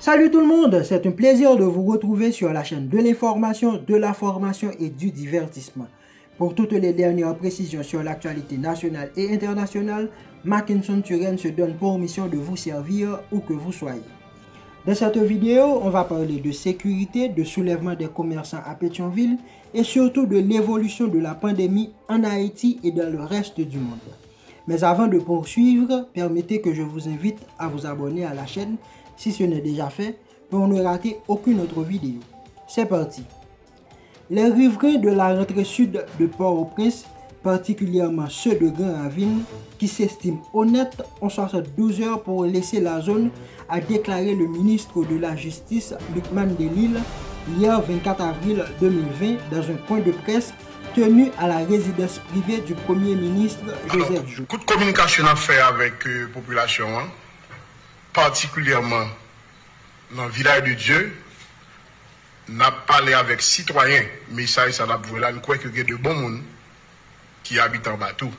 Salut tout le monde, c'est un plaisir de vous retrouver sur la chaîne de l'information, de la formation et du divertissement. Pour toutes les dernières précisions sur l'actualité nationale et internationale, Mackinson Turenne se donne pour mission de vous servir où que vous soyez. Dans cette vidéo, on va parler de sécurité, de soulèvement des commerçants à Pétionville et surtout de l'évolution de la pandémie en Haïti et dans le reste du monde. Mais avant de poursuivre, permettez que je vous invite à vous abonner à la chaîne si ce n'est déjà fait pour ne rater aucune autre vidéo. C'est parti. Les riverains de la rentrée sud de Port-au-Prince, particulièrement ceux de Grand Ravine, qui s'estiment honnêtes, ont 72 heures pour laisser la zone, a déclaré le ministre de la Justice, Lucman Delille, hier 24 avril 2020, dans un point de presse tenu à la résidence privée du Premier ministre Joseph Jout. Toute communication à faire avec la population, particulièrement dans le village de Dieu, n'a parlé avec citoyens, mais ça n'a pas là, nous croyons qu'il y a de bons monde qui habitent en bateau.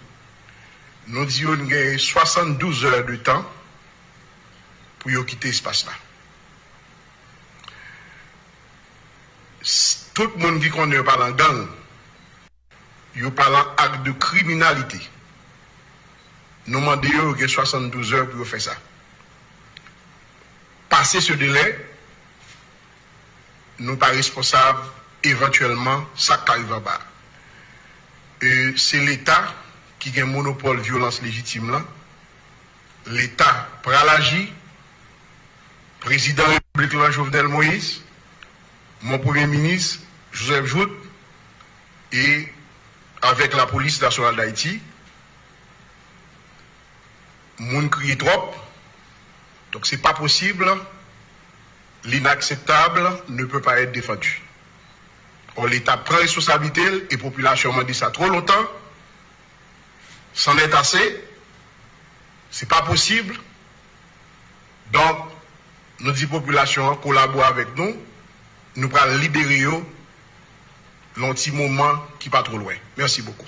Nous disons qu'il y a 72 heures de temps pour quitter l'espace-là. Tout le monde qui connaît parlant gang, il parle d'acte de criminalité. Nous demandons qu'il y a 72 heures pour faire ça. Passer ce délai, nous pas responsables éventuellement ça qui arrive en bas. C'est l'État qui a un monopole de violence légitime là. L'État prend l'agir. Président de la République Jovenel Moïse, mon Premier ministre Joseph Jout et avec la police nationale d'Haïti, moun crie trop. Donc c'est pas possible, l'inacceptable ne peut pas être défendu. Or l'État prend responsabilité et la population m'a dit ça trop longtemps, c'en est assez, c'est pas possible. Donc nous dit population collabore avec nous, nous allons libérer l'un petit moment qui pas trop loin. Merci beaucoup.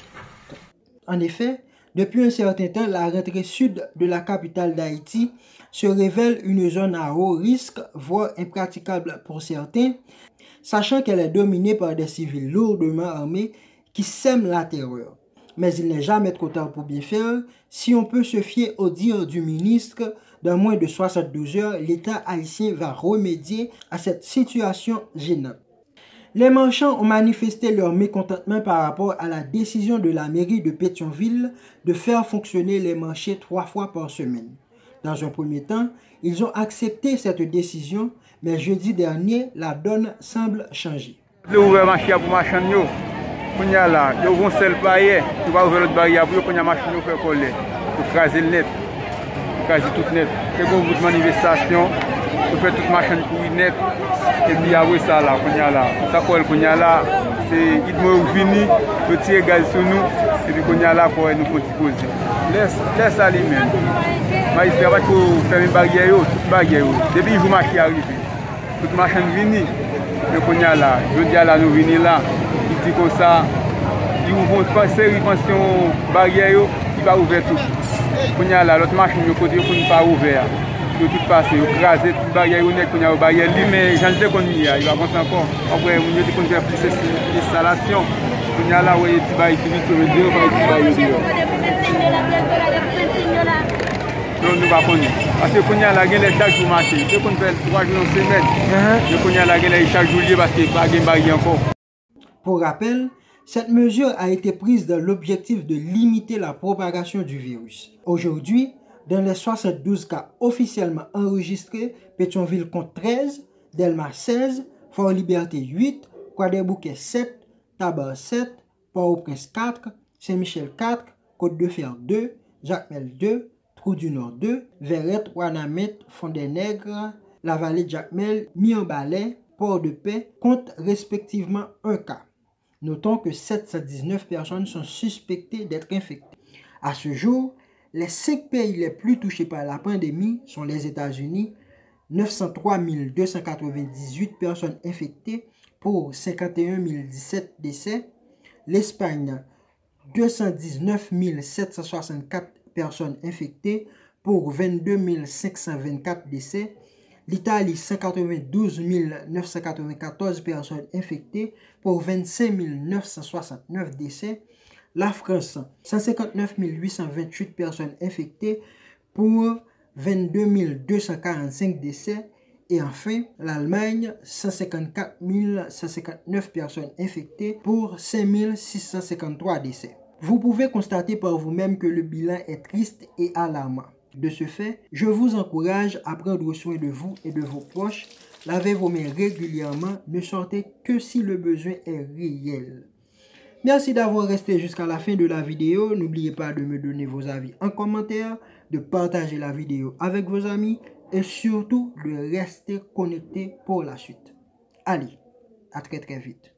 En effet, depuis un certain temps, la rentrée sud de la capitale d'Haïti se révèle une zone à haut risque, voire impraticable pour certains, sachant qu'elle est dominée par des civils lourdement armés qui sèment la terreur. Mais il n'est jamais trop tard pour bien faire. Si on peut se fier au dire du ministre, dans moins de 72 heures, l'État haïtien va remédier à cette situation gênante. Les marchands ont manifesté leur mécontentement par rapport à la décision de la mairie de Pétionville de faire fonctionner les marchés 3 fois par semaine. Dans un premier temps, ils ont accepté cette décision, mais jeudi dernier, la donne semble changer. Le ouvert marché pour marchand yo. Kounya là, yo vont seul barrière, tu vas ouvrir l'autre barrière pour kounya marchand yo faire coller. Pour craser le net. Craser tout net. C'est bon bout de manifestation, pour faire toute marchand pour net. Et puis après ça là, kounya là. Ça colle kounya là, c'est il me vini, le tirer gaz sur nous et puis kounya là pour nous faut poser. Laisse aller même. Mais il faut faire une barrière toute barrière. Depuis vous marché arrivé. Toute marchand vini. Mais kounya là, je dis là nous venir là. Il dit comme ça, ils vont passer une pension barrière, il va ouvrir tout. Quand il y a là, l'autre machine, il ne pas ouvert. Il tout passer, il craser toute barrière, il y a une barrière, mais j'en sais qu'on y a, il va penser encore. Après, il y a qu'on fait plus d'installation. Quand il y a là, il y a des barrières qui viennent sur non, nous ne pouvons pas. Parce que quand il y a là, il y a chaque jour marché. Ce qu'on fait 3 jours en semaine, quand il y a là, il y a chaque jour parce qu'il n'y a pas de barrière encore. Pour rappel, cette mesure a été prise dans l'objectif de limiter la propagation du virus. Aujourd'hui, dans les 72 cas officiellement enregistrés, Pétionville compte 13, Delma 16, Fort-Liberté 8, Croix-des-Bouquets 7, Tabar 7, Port-au-Prince 4, Saint-Michel 4, Côte-de-Fer 2, Jacmel 2, Trou-du-Nord 2, Verrette, Ouanamet, Fond-des-Nègres, la vallée de Jacmel, Mi-en-Balais, Port-de-Paix comptent respectivement un cas. Notons que 719 personnes sont suspectées d'être infectées. À ce jour, les 5 pays les plus touchés par la pandémie sont les États-Unis, 903 298 personnes infectées pour 51 017 décès, l'Espagne, 219 764 personnes infectées pour 22 524 décès, L'Italie, 192 994 personnes infectées pour 25 969 décès. La France, 159 828 personnes infectées pour 22 245 décès. Et enfin, l'Allemagne, 154 159 personnes infectées pour 5 653 décès. Vous pouvez constater par vous-même que le bilan est triste et alarmant. De ce fait, je vous encourage à prendre soin de vous et de vos proches. Lavez vos mains régulièrement, ne sortez que si le besoin est réel. Merci d'avoir resté jusqu'à la fin de la vidéo. N'oubliez pas de me donner vos avis en commentaire, de partager la vidéo avec vos amis et surtout de rester connecté pour la suite. Allez, à très vite.